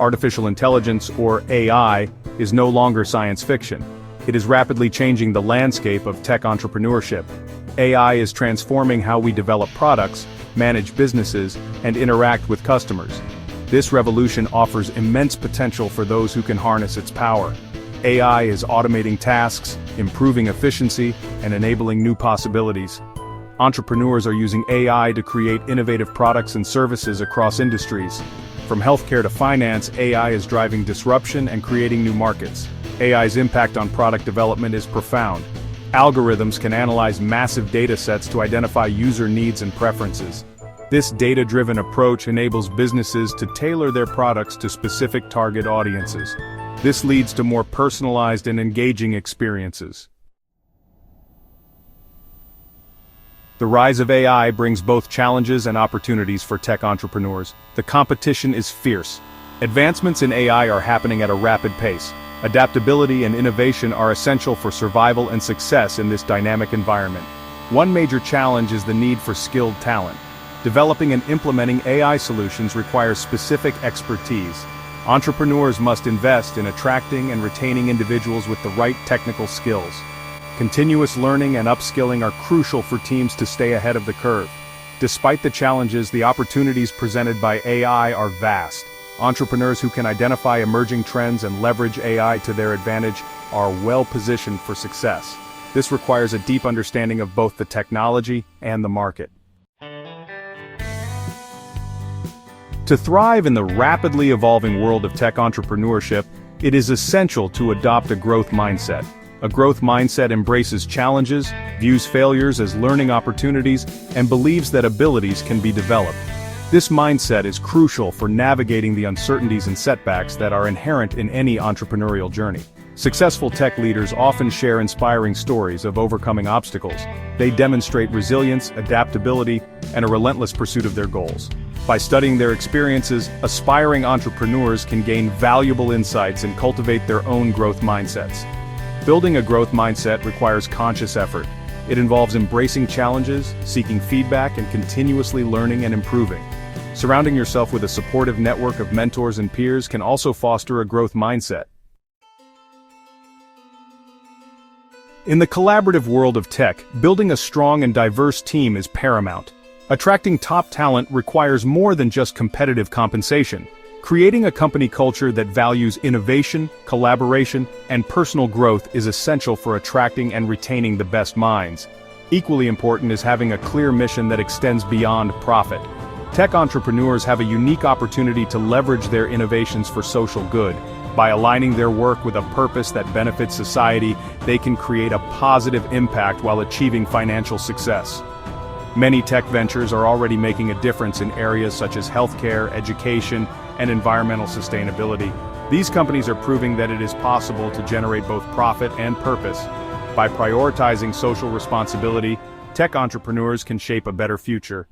Artificial intelligence, or AI, is no longer science fiction. It is rapidly changing the landscape of tech entrepreneurship. AI is transforming how we develop products, manage businesses, and interact with customers. This revolution offers immense potential for those who can harness its power. AI is automating tasks, improving efficiency, and enabling new possibilities. Entrepreneurs are using AI to create innovative products and services across industries. From healthcare to finance, AI is driving disruption and creating new markets. AI's impact on product development is profound. Algorithms can analyze massive data sets to identify user needs and preferences. This data-driven approach enables businesses to tailor their products to specific target audiences. This leads to more personalized and engaging experiences. The rise of AI brings both challenges and opportunities for tech entrepreneurs. The competition is fierce. Advancements in AI are happening at a rapid pace. Adaptability and innovation are essential for survival and success in this dynamic environment. One major challenge is the need for skilled talent. Developing and implementing AI solutions requires specific expertise. Entrepreneurs must invest in attracting and retaining individuals with the right technical skills. Continuous learning and upskilling are crucial for teams to stay ahead of the curve. Despite the challenges, the opportunities presented by AI are vast. Entrepreneurs who can identify emerging trends and leverage AI to their advantage are well positioned for success. This requires a deep understanding of both the technology and the market. To thrive in the rapidly evolving world of tech entrepreneurship, it is essential to adopt a growth mindset. A growth mindset embraces challenges, views failures as learning opportunities, and believes that abilities can be developed. This mindset is crucial for navigating the uncertainties and setbacks that are inherent in any entrepreneurial journey. Successful tech leaders often share inspiring stories of overcoming obstacles. They demonstrate resilience, adaptability, and a relentless pursuit of their goals. By studying their experiences, aspiring entrepreneurs can gain valuable insights and cultivate their own growth mindsets. Building a growth mindset requires conscious effort. It involves embracing challenges, seeking feedback, and continuously learning and improving. Surrounding yourself with a supportive network of mentors and peers can also foster a growth mindset. In the collaborative world of tech, building a strong and diverse team is paramount. Attracting top talent requires more than just competitive compensation. Creating a company culture that values innovation, collaboration, and personal growth is essential for attracting and retaining the best minds. Equally important is having a clear mission that extends beyond profit. Tech entrepreneurs have a unique opportunity to leverage their innovations for social good. By aligning their work with a purpose that benefits society, they can create a positive impact while achieving financial success. Many tech ventures are already making a difference in areas such as healthcare, education, and environmental sustainability. These companies are proving that it is possible to generate both profit and purpose. By prioritizing social responsibility, tech entrepreneurs can shape a better future.